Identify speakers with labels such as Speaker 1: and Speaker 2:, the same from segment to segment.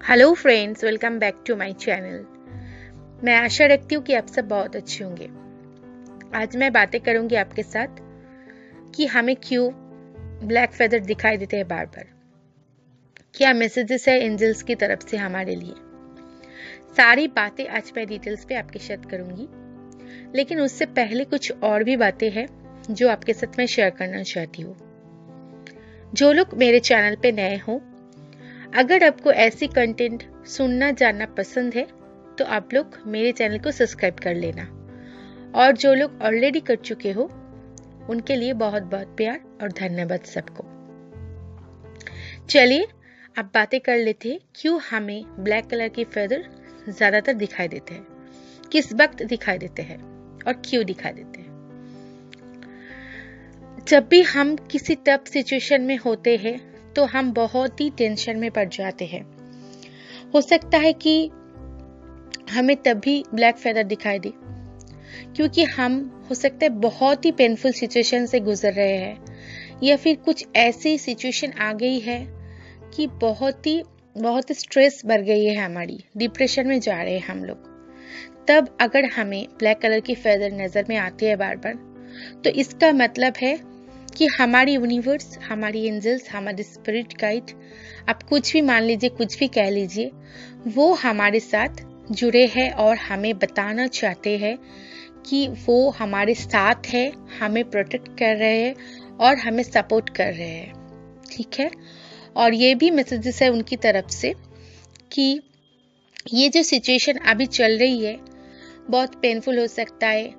Speaker 1: Hello friends, welcome back to my channel. मैं आशा रखती हूँ कि आप सब बहुत अच्छे होंगे। आज मैं बातें करूंगी आपके साथ कि हमें क्यों ब्लैक फेदर दिखाई देते हैं बार बार। क्या मैसेजेस है एंजल्स की तरफ से हमारे लिए। सारी बातें आज मैं डिटेल्स पे आपके साथ करूंगी, लेकिन उससे पहले कुछ और भी बातें हैं जो आपके साथ मैं शेयर करना चाहती हूँ। जो लोग मेरे चैनल पे नए हों, अगर आपको ऐसी कंटेंट सुनना जानना पसंद है तो आप लोग मेरे चैनल को सब्सक्राइब कर लेना, और जो लोग ऑलरेडी कर चुके हो उनके लिए बहुत बहुत प्यार और धन्यवाद सबको। चलिए अब बातें कर लेते हैं क्यों हमें ब्लैक कलर की फेदर ज्यादातर दिखाई देते हैं, किस वक्त दिखाई देते हैं और क्यों दिखाई देते हैं। जब भी हम किसी टफ सिचुएशन में होते हैं तो हम बहुत ही टेंशन में पड़ जाते हैं। हो सकता है कि हमें तभी ब्लैक फेदर दिखाई दे क्योंकि हम हो सकता है बहुत ही पेनफुल सिचुएशन से गुजर रहे हैं, या फिर कुछ ऐसी सिचुएशन आ गई है कि बहुत ही स्ट्रेस बढ़ गई है, हमारी डिप्रेशन में जा रहे हैं हम लोग। तब अगर हमें ब्लैक कलर की फेदर नजर में आती है बार बार, तो इसका मतलब है कि हमारी यूनिवर्स, हमारी एंजल्स, हमारी स्पिरिट गाइड, आप कुछ भी मान लीजिए, कुछ भी कह लीजिए, वो हमारे साथ जुड़े हैं और हमें बताना चाहते हैं कि वो हमारे साथ है, हमें प्रोटेक्ट कर रहे हैं और हमें सपोर्ट कर रहे हैं। ठीक है। और ये भी मैसेजेस है उनकी तरफ से कि ये जो सिचुएशन अभी चल रही है बहुत पेनफुल हो सकता है,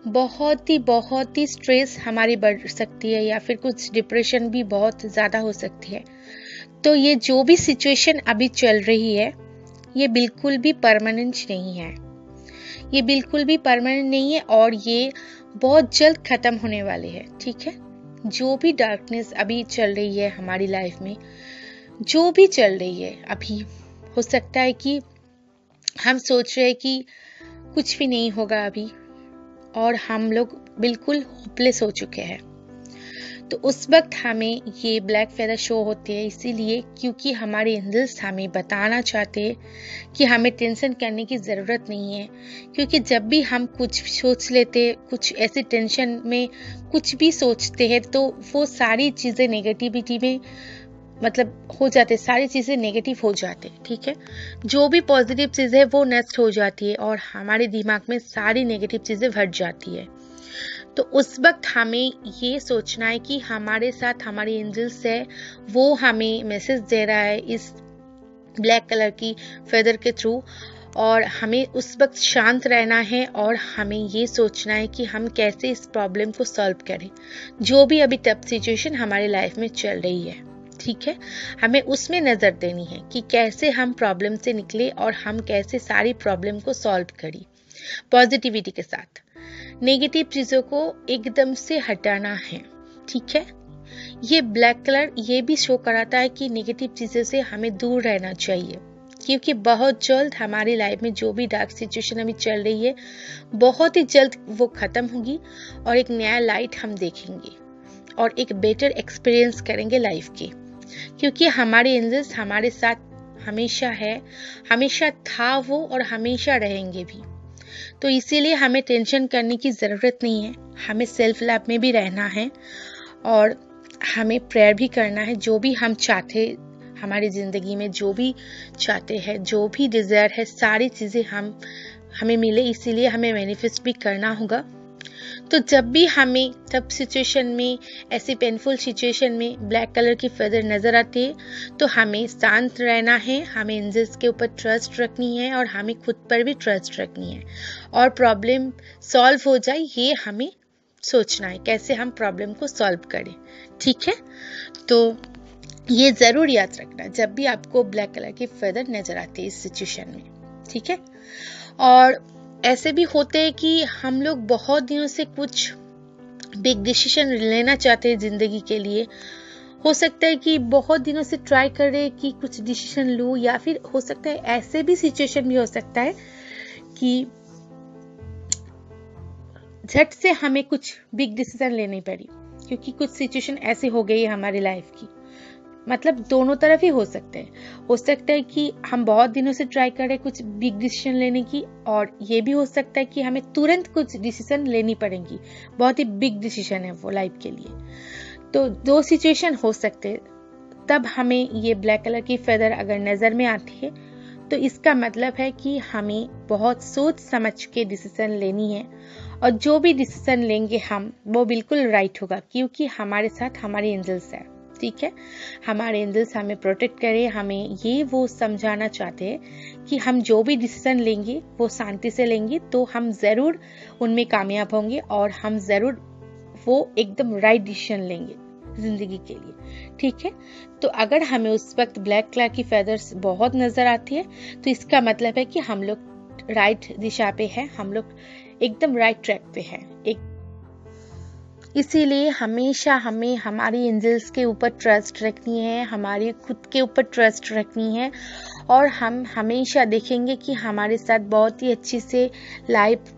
Speaker 1: बहुत ही स्ट्रेस हमारी बढ़ सकती है, या फिर कुछ डिप्रेशन भी बहुत ज्यादा हो सकती है। तो ये जो भी सिचुएशन अभी चल रही है ये बिल्कुल भी परमानेंट नहीं है, ये बिल्कुल भी परमानेंट नहीं है और ये बहुत जल्द खत्म होने वाले हैं। ठीक है। जो भी डार्कनेस अभी चल रही है हमारी लाइफ में, जो भी चल रही है अभी, हो सकता है कि हम सोच रहे हैं कि कुछ भी नहीं होगा अभी, और हम लोग बिल्कुल होपलेस हो चुके हैं। तो उस वक्त हमें ये ब्लैक फेदर शो होते हैं इसीलिए क्योंकि हमारे एंजल्स हमें बताना चाहते हैं कि हमें टेंशन करने की ज़रूरत नहीं है। क्योंकि जब भी हम कुछ सोच लेते, कुछ ऐसी टेंशन में कुछ भी सोचते हैं, तो वो सारी चीज़ें नेगेटिविटी में मतलब हो जाते, सारी चीज़ें नेगेटिव हो जाते। ठीक है। जो भी पॉजिटिव चीज़ है वो नष्ट हो जाती है और हमारे दिमाग में सारी नेगेटिव चीज़ें भर जाती है। तो उस वक्त हमें ये सोचना है कि हमारे साथ हमारी एंजल्स है, वो हमें मैसेज दे रहा है इस ब्लैक कलर की फेदर के थ्रू, और हमें उस वक्त शांत रहना है और हमें ये सोचना है कि हम कैसे इस प्रॉब्लम को सॉल्व करें, जो भी अभी टफ सिचुएशन हमारी लाइफ में चल रही है। ठीक है। हमें उसमें नजर देनी है कि कैसे हम प्रॉब्लम से निकले और हम कैसे सारी प्रॉब्लम को सॉल्व करें पॉजिटिविटी के साथ। नेगेटिव चीजों को एकदम से हटाना है। ठीक है। ये ब्लैक कलर ये भी शो कराता है कि नेगेटिव चीजों से हमें दूर रहना चाहिए, क्योंकि बहुत जल्द हमारी लाइफ में जो भी डार्क सिचुएशन अभी चल रही है बहुत ही जल्द वो खत्म होगी और एक नया लाइट हम देखेंगे और एक बेटर एक्सपीरियंस करेंगे लाइफ की। क्योंकि हमारे एंजल्स हमारे साथ हमेशा है, हमेशा था वो, और हमेशा रहेंगे भी। तो इसीलिए हमें टेंशन करने की ज़रूरत नहीं है। हमें सेल्फ लव में भी रहना है और हमें प्रेयर भी करना है। जो भी हम चाहते हमारी ज़िंदगी में, जो भी चाहते हैं, जो भी डिज़ायर है, सारी चीज़ें हमें मिले, इसीलिए हमें मैनिफेस्ट भी करना होगा। तो जब भी हमें तब सिचुएशन में, ऐसी पेनफुल सिचुएशन में ब्लैक कलर की फेदर नजर आती है तो हमें शांत रहना है, हमें एंजल्स के ऊपर ट्रस्ट रखनी है और हमें खुद पर भी ट्रस्ट रखनी है, और प्रॉब्लम सॉल्व हो जाए ये हमें सोचना है कैसे हम प्रॉब्लम को सॉल्व करें। ठीक है। तो ये जरूर याद रखना जब भी आपको ब्लैक कलर की फेदर नजर आती है इस सिचुएशन में। ठीक है। और ऐसे भी होते हैं कि हम लोग बहुत दिनों से कुछ बिग डिसीजन लेना चाहते हैं जिंदगी के लिए। हो सकता है कि बहुत दिनों से ट्राई कर रहे हैं कि कुछ डिसीजन लूं, या फिर हो सकता है ऐसे भी सिचुएशन भी हो सकता है कि झट से हमें कुछ बिग डिसीजन लेनी पड़ी क्योंकि कुछ सिचुएशन ऐसी हो गई है हमारी लाइफ की, मतलब दोनों तरफ ही हो सकते हैं। हो सकता है कि हम बहुत दिनों से ट्राई कर रहे हैं कुछ बिग डिसीजन लेने की, और ये भी हो सकता है कि हमें तुरंत कुछ डिसीजन लेनी पड़ेंगी, बहुत ही बिग डिसीजन है वो लाइफ के लिए। तो दो सिचुएशन हो सकते हैं, तब हमें ये ब्लैक कलर की फेदर अगर नजर में आती है तो इसका मतलब है कि हमें बहुत सोच समझ के डिसीजन लेनी है, और जो भी डिसीजन लेंगे हम वो बिल्कुल राइट होगा, क्योंकि हमारे साथ हमारे एंजल्स है। ठीक है, हमारे एंजल्स हमें प्रोटेक्ट करें, हमें ये वो समझाना चाहते हैं कि हम जो भी डिसीजन लेंगे वो शांति से लेंगे तो हम जरूर उनमें कामयाब होंगे, और हम जरूर वो एकदम राइट डिसीजन लेंगे जिंदगी के लिए। ठीक है, तो अगर हमें उस वक्त ब्लैक कलर की फेदर्स बहुत नजर आती है तो इसका मतलब है कि हम लोग राइट दिशा पे हैं, हम लोग एकदम राइट ट्रैक पे हैं। इसीलिए हमेशा हमें हमारी एंजल्स के ऊपर ट्रस्ट रखनी है, हमारी खुद के ऊपर ट्रस्ट रखनी है, और हम हमेशा देखेंगे कि हमारे साथ बहुत ही अच्छी से लाइफ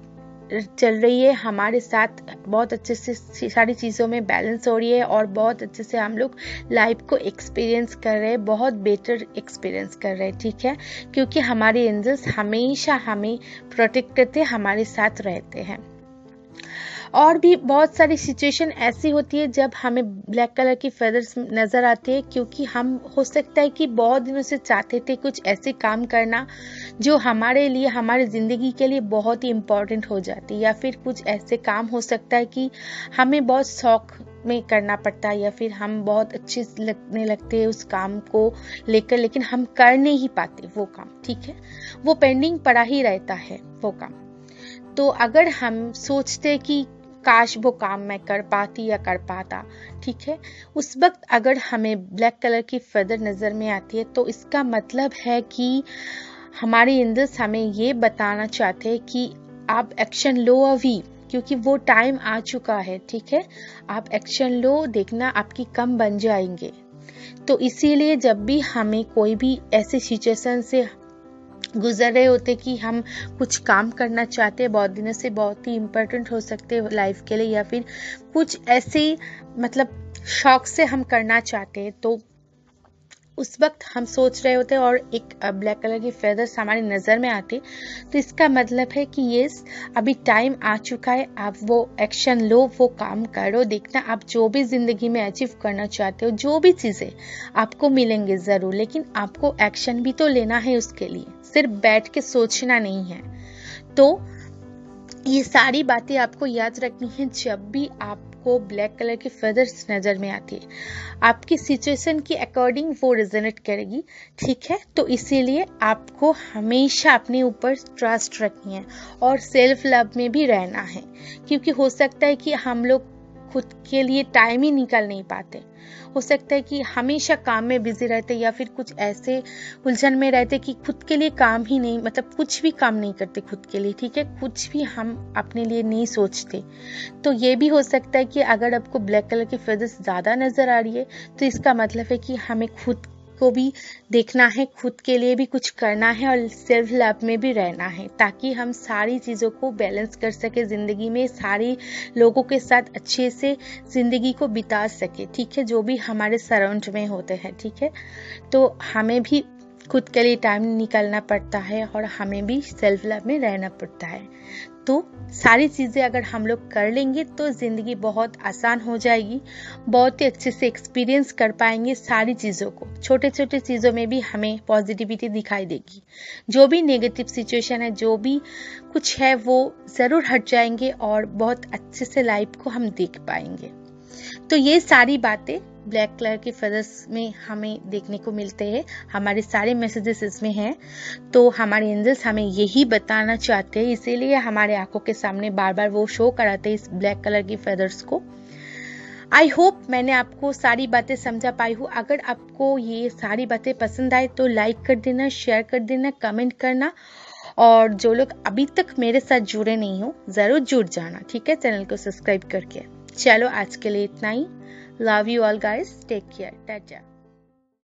Speaker 1: चल रही है, हमारे साथ बहुत अच्छे से सारी चीज़ों में बैलेंस हो रही है, और बहुत अच्छे से हम लोग लाइफ को एक्सपीरियंस कर रहे हैं, बहुत बेटर एक्सपीरियंस कर रहे हैं। ठीक है, क्योंकि हमारे एंजल्स हमेशा हमें प्रोटेक्ट करते, हमारे साथ रहते हैं। और भी बहुत सारी सिचुएशन ऐसी होती है जब हमें ब्लैक कलर की फेदर्स नज़र आती है, क्योंकि हम हो सकता है कि बहुत दिनों से चाहते थे कुछ ऐसे काम करना जो हमारे लिए, हमारी ज़िंदगी के लिए बहुत ही इम्पोर्टेंट हो जाती है, या फिर कुछ ऐसे काम हो सकता है कि हमें बहुत शौक में करना पड़ता है, या फिर हम बहुत अच्छे लगने लगते हैं उस काम को लेकर, लेकिन हम कर नहीं पाते वो काम। ठीक है, वो पेंडिंग पड़ा ही रहता है वो काम। तो अगर हम सोचते कि काश वो काम मैं कर पाती या कर पाता, ठीक है, उस वक्त अगर हमें ब्लैक कलर की फेदर नज़र में आती है तो इसका मतलब है कि हमारे एंजल्स हमें ये बताना चाहते हैं कि आप एक्शन लो अभी, क्योंकि वो टाइम आ चुका है। ठीक है, आप एक्शन लो, देखना आपकी कम बन जाएंगे। तो इसीलिए जब भी हमें कोई भी ऐसी सिचुएशन से गुजर रहे होते कि हम कुछ काम करना चाहते हैं बहुत दिनों से, बहुत ही इम्पोर्टेंट हो सकते हैं लाइफ के लिए, या फिर कुछ ऐसे मतलब शौक से हम करना चाहते हैं, तो उस वक्त हम सोच रहे होते और एक ब्लैक कलर की फेदर्स हमारी नज़र में आती, तो इसका मतलब है कि यस अभी टाइम आ चुका है, आप वो एक्शन लो, वो काम करो, देखना आप जो भी ज़िंदगी में अचीव करना चाहते हो, जो भी चीज़ें आपको मिलेंगे ज़रूर, लेकिन आपको एक्शन भी तो लेना है उसके लिए, सिर्फ बैठ के सोचना नहीं है। तो ये सारी बातें आपको याद रखनी है जब भी आपको ब्लैक कलर की फेदर्स नज़र में आती है, आपकी सिचुएशन के अकॉर्डिंग वो रिजोनेट करेगी। ठीक है, तो इसीलिए आपको हमेशा अपने ऊपर ट्रस्ट रखनी है और सेल्फ लव में भी रहना है, क्योंकि हो सकता है कि हम लोग खुद के लिए टाइम ही निकाल नहीं पाते, हो सकता है कि हमेशा काम में बिजी रहते या फिर कुछ ऐसे उलझन में रहते कि खुद के लिए काम ही नहीं, मतलब कुछ भी काम नहीं करते खुद के लिए। ठीक है, कुछ भी हम अपने लिए नहीं सोचते। तो ये भी हो सकता है कि अगर आपको ब्लैक कलर की फेदर्स ज़्यादा नज़र आ रही है तो इसका मतलब है कि हमें खुद को भी देखना है, खुद के लिए भी कुछ करना है और सेल्फ लव में भी रहना है, ताकि हम सारी चीज़ों को बैलेंस कर सके ज़िंदगी में, सारे लोगों के साथ अच्छे से ज़िंदगी को बिता सके। ठीक है, जो भी हमारे सराउंड में होते हैं। ठीक है, तो हमें भी खुद के लिए टाइम निकालना पड़ता है और हमें भी सेल्फ लव में रहना पड़ता है। तो सारी चीज़ें अगर हम लोग कर लेंगे तो ज़िंदगी बहुत आसान हो जाएगी, बहुत ही अच्छे से एक्सपीरियंस कर पाएंगे सारी चीज़ों को, छोटे छोटे चीज़ों में भी हमें पॉजिटिविटी दिखाई देगी, जो भी नेगेटिव सिचुएशन है, जो भी कुछ है, वो ज़रूर हट जाएंगे और बहुत अच्छे से लाइफ को हम देख पाएंगे। तो ये सारी बातें ब्लैक कलर के फेदर्स में हमें देखने को मिलते हैं, हमारे सारे मैसेजेस इसमें हैं। तो हमारे एंजल्स हमें यही बताना चाहते हैं, इसीलिए हमारे आंखों के सामने बार बार वो शो कराते हैं इस ब्लैक कलर की फेदर्स को। आई होप मैंने आपको सारी बातें समझा पाई हूँ। अगर आपको ये सारी बातें पसंद आए तो लाइक कर देना, शेयर कर देना, कमेंट करना, और जो लोग अभी तक मेरे साथ जुड़े नहीं हो ज़रूर जुड़ जाना। ठीक है, चैनल को सब्सक्राइब करके। चलो आज के लिए इतना ही। Love you all guys, take care, Tata.